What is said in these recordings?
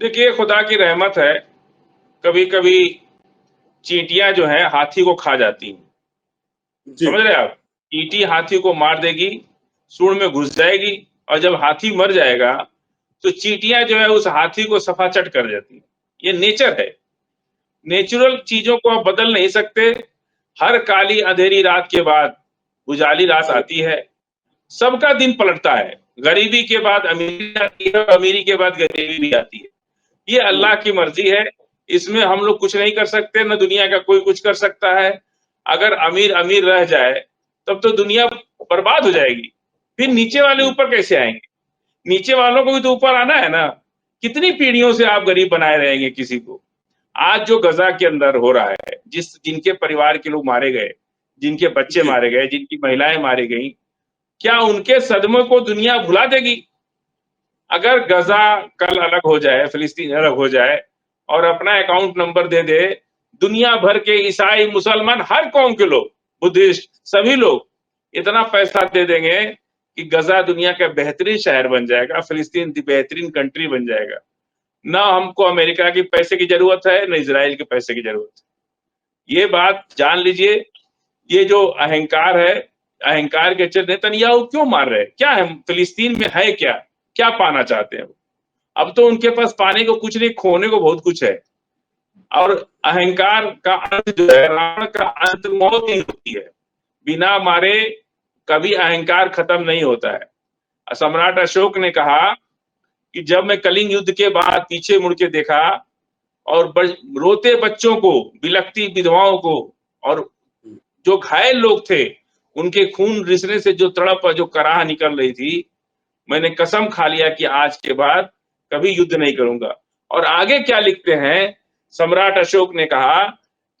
देखिए, खुदा की रहमत है, कभी-कभी चींटियाँ जो हैं हाथी को खा जाती हैं। जी। समझ रहे हैं आप? चींटी हाथी को मार देगी, सूँड में घुस जाएगी और जब हाथी मर जाएगा, तो चींटियाँ जो है उस हाथी को सफाचट कर देती हैं। ये नेचर है। नेचुरल चीज़ों को आप बदल नहीं सकते। हर काली अंधेरी रात के बाद उजाली रात जी। आती है। सबका दिन पलटता है। गरीबी के बाद अमीरी आती है, अमीरी के बाद गरीबी भी आती है। ये हुँ। अल्लाह की मर्ज़ी है, इसमें हम लोग कुछ नहीं कर सकते, ना दुनिया का कोई कुछ कर सकता है। अगर अमीर अमीर रह जाए, तब तो दुनिया बर्बाद हो जाएगी। फिर नीचे वाले हुँ। ऊपर कैसे आएँगे? नीचे वालों को भी तो ऊपर आना है ना। कितनी पीढ़ियों से आप गरीब बनाए रहेंगे किसी को। आज जो गज़ा के अंदर हो रहा है, जिनके परिवार के लोग मारे गए, जिनके बच्चे जी। मारे गए, जिनकी महिलाएँ मारी गईं, क्या उनके सदमे को दुनिया भुला देगी? अगर गज़ा कल अलग हो जाए, फ़िलिस्तीन अलग हो जाए और अपना अकाउंट नंबर दे दे, दुनिया भर के ईसाई, मुसलमान, हर कौम के लोग, बुद्धिस्ट, सभी लोग इतना पैसा दे देंगे कि गज़ा दुनिया का बेहतरीन शहर बन जाएगा, फ़िलिस्तीन बेहतरीन कंट्री बन जाएगा। ना हमको अमेरिका के पैसे की ज़रूरत है, ना इज़राइल के पैसे की ज़रूरत है। ये बात जान लीजिए, ये जो अहंकार है, अहंकार के चलते नेतन्याहू क्यों मार रहे हैं? क्या है फ़िलिस्तीन में है क्या? क्या पाना चाहते हैं वो? अब तो उनके पास पाने को कुछ नहीं, खोने को बहुत कुछ है। और अहंकार का अंत जो है, रावण का अंत मौत ही होती है। बिना मारे कभी अहंकार खत्म नहीं होता है। सम्राट अशोक ने कहा कि जब मैं कलिंग युद्ध के बाद पीछे मुड़ के देखा और रोते बच्चों को, बिलखती विधवाओं को और हुँ। जो घायल लोग थे, उनके खून रिसने से जो तड़प और जो कराह निकल रही थी, मैंने कसम खा लिया कि आज के बाद कभी युद्ध नहीं करूँगा। और आगे क्या लिखते हैं, सम्राट अशोक ने कहा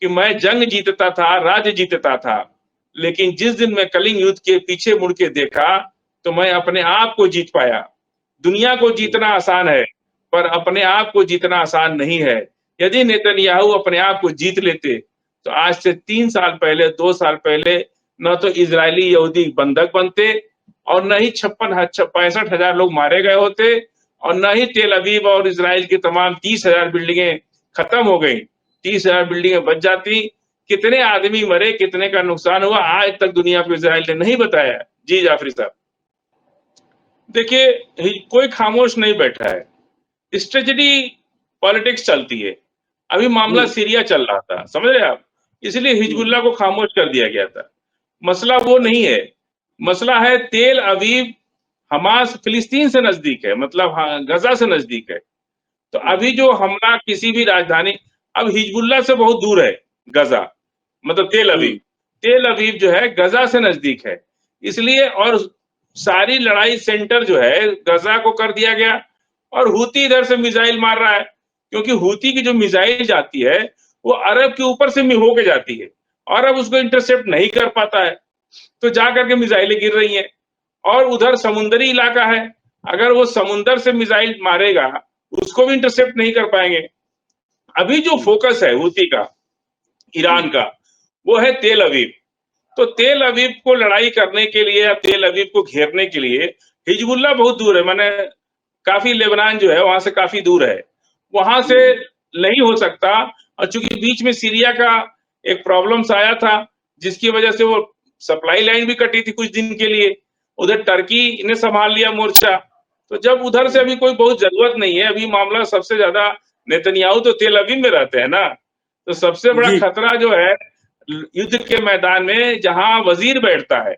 कि मैं जंग जीतता था, राज्य जीतता था, लेकिन जिस दिन मैं कलिंग युद्ध के पीछे मुड़ के देखा, तो मैं अपने आप को जीत पाया। दुनिया को हुँ। जीतना आसान है, पर अपने आप को जीतना आसान नहीं है। यदि नेतन्याहू अपने आप को जीत लेते, तो आज से 3 साल पहले, 2 साल पहले न तो इज़राइली यहूदी बंधक बनते और न ही 65,000 लोग मारे गए होते और न ही तेल अवीव और इज़राइल की तमाम 30,000 बिल्डिंगें खत्म हो गई। 30,000 बिल्डिंगें बच जाती। कितने आदमी मरे, कितने का नुकसान हुआ, आज तक दुनिया को इज़राइल ने नहीं बताया। जी, जाफ़री साहब। देखिए, कोई खामोश नहीं बैठा है। स्ट्रेटजी पॉलिटिक्स चलती है। अभी मामला हुँ। सीरिया चल रहा था, समझ रहे हैं आप? इसलिए हुँ। हिजबुल्लाह को खामोश कर दिया गया था। मसला वो नहीं है, मसला है तेल अवीव, हमास फ़िलिस्तीन से नज़दीक है, मतलब गज़ा से नज़दीक है। तो हुँ। अभी जो हमला किसी भी राजधानी, अब हिजबुल्लाह से बहुत दूर है गज़ा, मतलब तेल अवीव। हुँ। तेल अवीव जो है गज़ा से नज़दीक है। इसलिए और सारी लड़ाई सेंटर जो है गज़ा को कर दिया गया और हूती इधर से मिसाइल मार रहा है, क्योंकि हूती की जो मिसाइल जाती है, वो अरब के ऊपर से होके जाती है। अरब उसको इंटरसेप्ट नहीं कर पाता है, तो जा करके मिसाइलें गिर रही हैं और उधर समुद्री इलाका है, अगर वो समुंदर से मिसाइल मारेगा, उसको भी इंटरसेप्ट नहीं कर पाएँगे। अभी जो हुँ। फ़ोकस है हूती का, हुँ। ईरान का, वो है तेल अवीव। तो तेल अवीव को लड़ाई करने के लिए या तेल अवीव को घेरने के लिए हिजबुल्लाह बहुत दूर है, माने काफ़ी लेबनान जो है वहाँ से काफ़ी दूर है। वहाँ से हुँ। नहीं हो सकता और चूँकि बीच में सीरिया का एक प्रॉब्लम्स आया था, जिसकी वजह से वो सप्लाई लाइन भी कटी थी कुछ दिन के लिए। उधर टर्की ने सँभाल लिया मोर्चा। तो जब उधर से हुँ। अभी कोई बहुत ज़रूरत नहीं है, अभी मामला सबसे ज़्यादा नेतन्याहू तो तेल अवीव में रहते हैं ना, तो सबसे बड़ा जी। खतरा जो है युद्ध के मैदान में जहाँ वज़ीर बैठता है,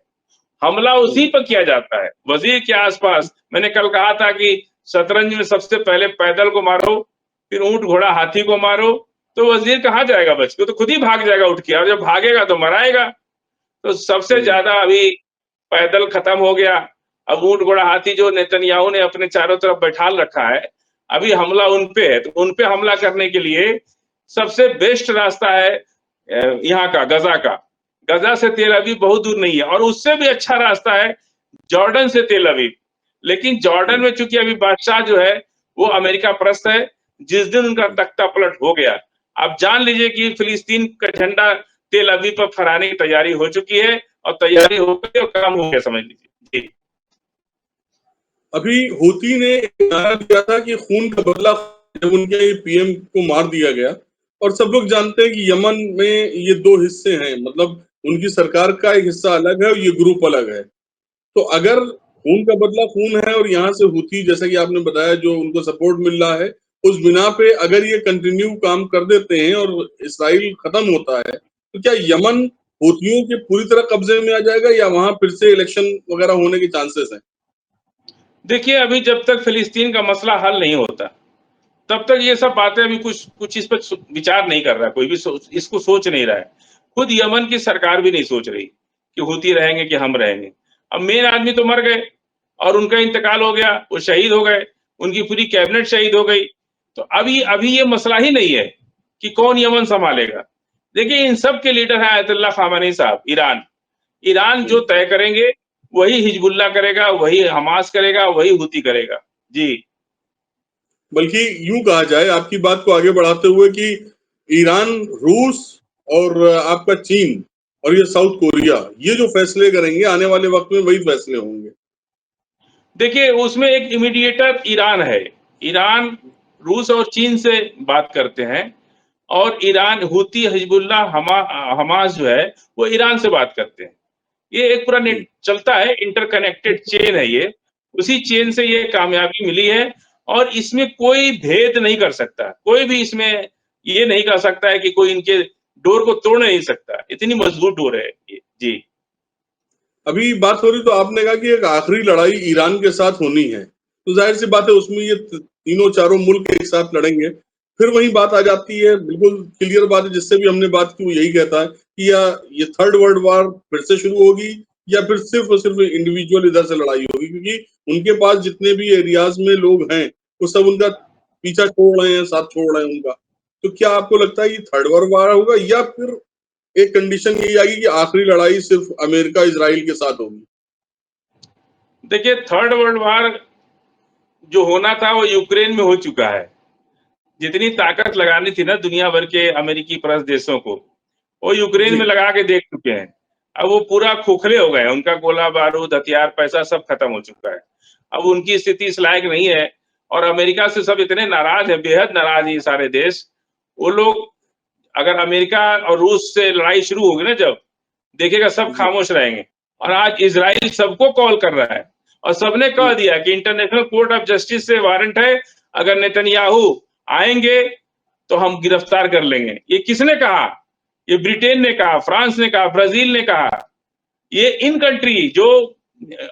हमला हुँ। उसी पर किया जाता है, वज़ीर के आस-पास। मैंने कल कहा था कि शतरंज में सबसे पहले पैदल को मारो, फिर ऊँट, घोड़ा, हाथी को मारो, तो वज़ीर कहाँ जाएगा बच के? वो तो खुद ही भाग जाएगा उठ के और जब भागेगा तो मराएगा। तो सबसे हुँ। ज़्यादा अभी पैदल खत्म हो गया। अब ऊँट, घोड़ा, हाथी जो नेतन्याहू ने अपने चारों तरफ बैठाल रखा है, अभी हमला उन पे है। तो उन पे हमला करने के लिए सबसे बेस्ट रास्ता है यहाँ का, गज़ा का। गज़ा से तेल अवीव बहुत दूर नहीं है और उससे भी अच्छा रास्ता है जॉर्डन से तेल अवीव। लेकिन जॉर्डन हुँ। में चूँकि अभी बादशाह जो है, वो अमेरिका परस्त है, जिस दिन उनका हुँ। तख्ता पलट हो गया, आप जान लीजिए कि फ़िलिस्तीन का झंडा तेल अवीव पर फहराने की तैयारी हो चुकी है और तैयारी हो गई और काम हो गया समझ लीजिए। जी। अभी हूती ने एक नारा दिया था कि खून का बदला जब उनके पीएम को मार दिया गया। और सब लोग जानते हैं कि यमन में ये दो हिस्से हैं, मतलब उनकी सरकार का एक हिस्सा अलग है और ये ग्रुप अलग है। तो अगर खून का बदला खून है और यहाँ से हूथी, जैसा कि आपने बताया, जो उनको सपोर्ट मिल रहा है, उस बिना पे अगर ये कंटिन्यू काम कर देते हैं और इसराइल खत्म होता है, तो क्या यमन हूथियों के पूरी तरह कब्जे में आ जाएगा या वहां फिर से इलेक्शन वगैरह होने के चांसेस हैं? देखिए, अभी जब तक फिलिस्तीन का मसला हल नहीं होता, तब तक ये सब बातें अभी कुछ कुछ इस पर विचार नहीं कर रहा है, कोई भी इसको सोच नहीं रहा है। खुद यमन की सरकार भी नहीं सोच रही कि हूती रहेंगे कि हम रहेंगे। अब मेन आदमी तो मर गए और उनका इंतकाल हो गया, वो शहीद हो गए, उनकी पूरी कैबिनेट शहीद हो गई। तो अभी अभी ये मसला ही नहीं है कि कौन यमन संभालेगा। देखिए, इन सब के लीडर हैं आयतुल्लाह खामेनी साहब, ईरान। ईरान जो तय करेंगे वही हिजबुल्लाह करेगा, वही हमास करेगा, वही हूती करेगा। जी। बल्कि यूं कहा जाए, आपकी बात को आगे बढ़ाते हुए, कि ईरान, रूस और आपका चीन और ये साउथ कोरिया, ये जो फैसले करेंगे आने वाले वक्त में वही फैसले होंगे। देखिए, उसमें एक इमीडिएटर ईरान है। ईरान रूस और चीन से बात करते हैं और ईरान हूती, हिजबुल्लाह, हमास जो है वो ईरान से बात करते हैं। ये एक पूरा नेट चलता है, इंटरकनेक्टेड चेन है ये। उसी चेन से ये कामयाबी मिली है और इसमें कोई भेद नहीं कर सकता। कोई भी इसमें ये नहीं कर सकता है कि कोई इनके डोर को तोड़ नहीं सकता। इतनी मजबूत डोर है ये। जी। अभी बात हो रही तो आपने कहा कि एक आखिरी लड़ाई ईरान के साथ होनी है, तो जाहिर सी बात है उसमें ये तीनों चारों मुल्क एक साथ लड़ेंगे। फिर वही बात आ जाती है, बिल्कुल क्लियर बात है, जिससे भी हमने बात की वो यही कहता है कि या ये थर्ड वर्ल्ड वॉर फिर से शुरू होगी या फिर सिर्फ और सिर्फ इंडिविजुअल इधर से लड़ाई होगी, क्योंकि उनके पास जितने भी एरियाज में लोग हैं वो सब उनका पीछा छोड़ रहे हैं, साथ छोड़ रहे हैं उनका। तो क्या आपको लगता है ये थर्ड वर्ल्ड वॉर होगा या फिर एक कंडीशन यही आएगी कि आखिरी लड़ाई सिर्फ अमेरिका इजराइल के साथ होगी? देखिए, थर्ड वर्ल्ड वॉर जो होना था वो यूक्रेन में हो चुका है। जितनी ताकत लगानी थी ना दुनिया भर के अमेरिकी परस्त देशों को, वो यूक्रेन जी। में लगा के देख चुके हैं। अब वो पूरा खोखले हो गए हैं, उनका गोला बारूद, हथियार, पैसा सब खत्म हो चुका है। अब उनकी स्थिति इस लायक नहीं है और अमेरिका से सब इतने नाराज हैं, बेहद नाराज हैं ये सारे देश। वो लोग, अगर अमेरिका और रूस से लड़ाई शुरू होगी ना जब, देखिएगा सब जी। खामोश रहेंगे। और आज इजराइल सबको कॉल कर रहा है और सबने कह दिया कि इंटरनेशनल कोर्ट ऑफ जस्टिस से वारंट है, अगर नेतन्याहू आएंगे तो हम गिरफ्तार कर लेंगे। ये किसने कहा? ये ब्रिटेन ने कहा, फ्रांस ने कहा, ब्राजील ने कहा। ये इन कंट्री जो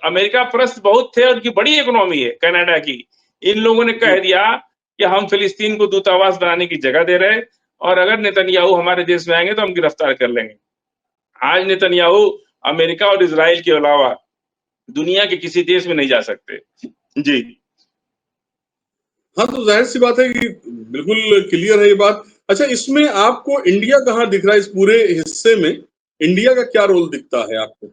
अमेरिका परस्त बहुत थे, उनकी बड़ी इकोनॉमी है कनाडा की, इन लोगों ने कह जी। दिया कि हम फिलिस्तीन को दूतावास बनाने की जगह दे रहे हैं और अगर नेतन्याहू हमारे देश में आएंगे तो हम गिरफ्तार कर लेंगे। आज नेतन्याहू अमेरिका और इजराइल के अलावा दुनिया के किसी देश में नहीं जा सकते। जी। हाँ, तो जाहिर सी बात है कि बिल्कुल क्लियर है ये बात। अच्छा, इसमें आपको इंडिया कहाँ दिख रहा है इस पूरे हिस्से में? इंडिया का क्या रोल दिखता है आपको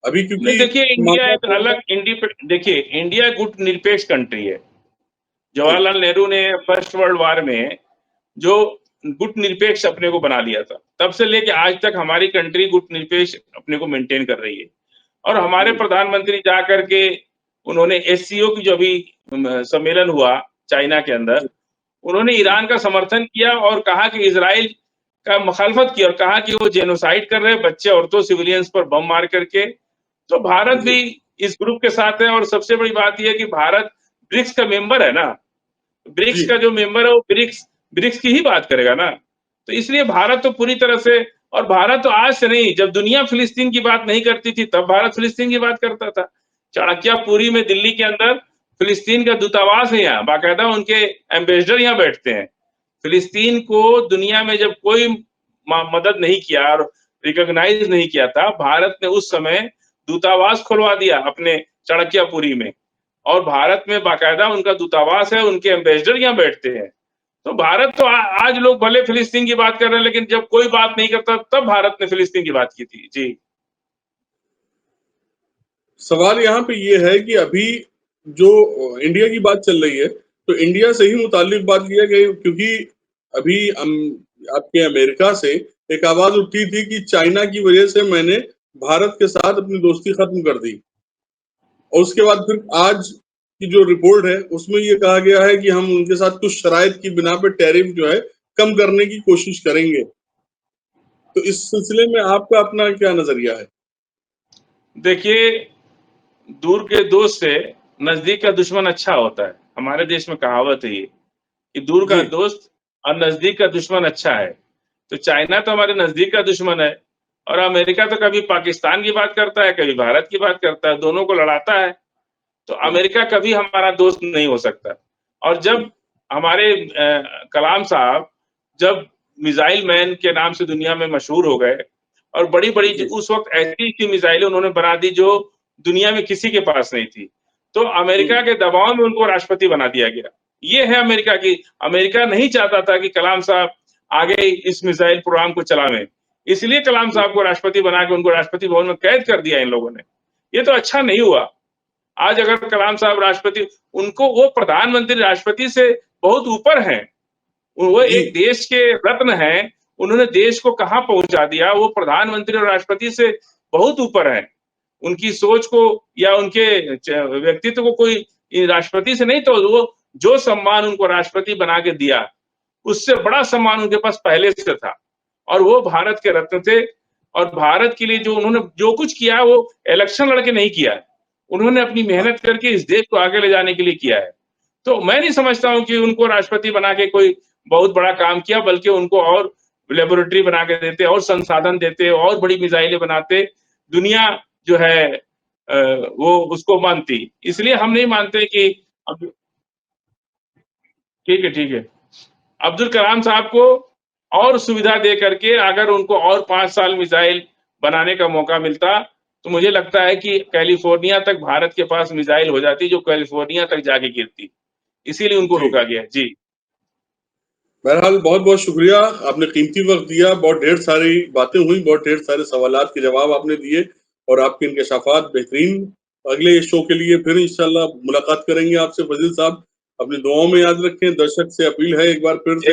अभी, नहीं, क्योंकि देखिए, इंडिया मामला एक थोड़ा अलग देखिए, इंडिया गुट निरपेक्ष कंट्री है। जी। जवाहरलाल नेहरू ने फर्स्ट वर्ल्ड वॉर में जो गुट निरपेक्ष अपने को बना लिया था, तब से लेके आज तक हमारी कंट्री गुट निरपेक्ष अपने को मेंटेन कर रही है। और हमारे जी। प्रधानमंत्री जा करके उन्होंने एससीओ की जो अभी सम्मेलन हुआ चाइना के अंदर, जी। उन्होंने जी। ईरान का समर्थन किया और कहा कि इजराइल का मुखालफत की और कहा कि वो जेनोसाइड कर रहे हैं, बच्चे, औरतों, सिविलियंस पर बम मार करके। तो भारत जी। भी इस ग्रुप के साथ है और सबसे बड़ी बात यह है कि भारत ब्रिक्स का मेंबर है ना। ब्रिक्स जी। का जो मेंबर है वो ब्रिक्स ब्रिक्स की ही बात करेगा ना। तो इसलिए भारत तो पूरी तरह से, और भारत तो आज से नहीं, जब दुनिया फिलिस्तीन की बात नहीं करती थी तब भारत फिलिस्तीन की बात करता था। चाणक्यपुरी में दिल्ली के अंदर फिलिस्तीन का दूतावास है, यहाँ बाकायदा उनके एम्बेसडर यहाँ बैठते हैं। फिलिस्तीन को दुनिया में जब कोई मदद नहीं किया और रिकॉग्नाइज नहीं किया था, भारत ने उस समय दूतावास खुलवा दिया अपने चाणक्यपुरी में और भारत में बाकायदा उनका दूतावास है, उनके एम्बेसडर यहाँ बैठते हैं। तो भारत तो आज लोग भले फिलिस्तीन की बात कर रहे हैं, लेकिन जब कोई बात नहीं करता तब भारत ने फिलिस्तीन की बात की थी। जी। सवाल यहाँ पे ये है कि अभी जो इंडिया की बात चल रही है, तो इंडिया से ही मुताल्लिक बात किया गया, क्योंकि अभी आपके अमेरिका से एक आवाज उठी थी कि चाइना की वजह से मैंने भारत के साथ अपनी दोस्ती खत्म कर दी। और उसके बाद फिर आज की जो रिपोर्ट है उसमें ये कहा गया है कि हम उनके साथ कुछ शराइत की बिना पे टैरिफ जो है कम करने की कोशिश करेंगे। तो इस सिलसिले में आपका अपना क्या नजरिया है? देखिए, दूर के दोस्त से नजदीक का दुश्मन अच्छा होता है। हमारे देश में कहावत है ये कि दूर का जी, दोस्त और नजदीक का दुश्मन अच्छा है। तो चाइना तो हमारे नजदीक का दुश्मन है और अमेरिका तो कभी पाकिस्तान की बात करता है, कभी भारत की बात करता है, दोनों को लड़ाता है। तो जी, अमेरिका कभी हमारा दोस्त नहीं हो सकता। और जब जी, हमारे कलाम साहब जब मिसाइल मैन के नाम से दुनिया में मशहूर हो गए और बड़ी-बड़ी जी, उस वक़्त ऐसी मिसाइलें उन्होंने बना दी जो दुनिया में किसी के पास नहीं थी। तो अमेरिका हुँ, के दबाव में उनको राष्ट्रपति बना दिया गया। ये है अमेरिका की अमेरिका नहीं चाहता था कि कलाम साहब आगे इस मिसाइल प्रोग्राम को चलावें। इसलिए कलाम जी, साहब को राष्ट्रपति बना के उनको राष्ट्रपति भवन में कैद कर दिया इन लोगों ने। ये तो अच्छा नहीं हुआ। आज अगर कलाम साहब राष्ट्रपति उनको वो प्रधानमंत्री राष्ट्रपति से बहुत ऊपर हैं। वो जी, एक देश के रत्न हैं, उन्होंने देश को कहाँ पहुँचा दिया, वो प्रधानमंत्री और राष्ट्रपति से बहुत ऊपर हैं। उनकी सोच को या उनके व्यक्तित्व को कोई राष्ट्रपति से नहीं, तो वो जो सम्मान उनको राष्ट्रपति बना के दिया, उससे बड़ा सम्मान उनके पास पहले से था। और वो भारत के रत्न थे और भारत के लिए जो उन्होंने जो कुछ किया वो इलेक्शन लड़ के नहीं किया है। उन्होंने अपनी हाँ, मेहनत करके इस देश को आगे ले जाने के लिए किया है। तो मैं नहीं समझता हूँ कि उनको राष्ट्रपति बना के कोई बहुत बड़ा काम किया, बल्कि उनको और लेबोरेटरी बना के देते और संसाधन देते और बड़ी मिसाइलें बनाते, दुनिया जो है वो उसको मानती। इसलिए हम नहीं मानते कि अब ठीक है, ठीक है। अब्दुल कलाम साहब को और सुविधा दे करके अगर उनको और 5 साल मिसाइल बनाने का मौका मिलता, तो मुझे लगता है कि कैलिफ़ोर्निया तक भारत के पास मिसाइल हो जाती, जो कैलिफ़ोर्निया तक जाके गिरती। इसीलिए उनको जी। रोका गया। जी। बहरहाल बहुत-बहुत शुक्रिया, आपने कीमती वक़्त दिया, बहुत ढेर सारी बातें हुई, बहुत ढेर सारे सवालात के जवाब आपने दिए और आपके इंकशाफ़ात बेहतरीन। अगले शो के लिए फिर इंशाअल्लाह मुलाकात करेंगे आपसे फ़ज़ील साहब, अपनी दुआओं में याद रखें। दर्शक से अपील है एक बार फिर से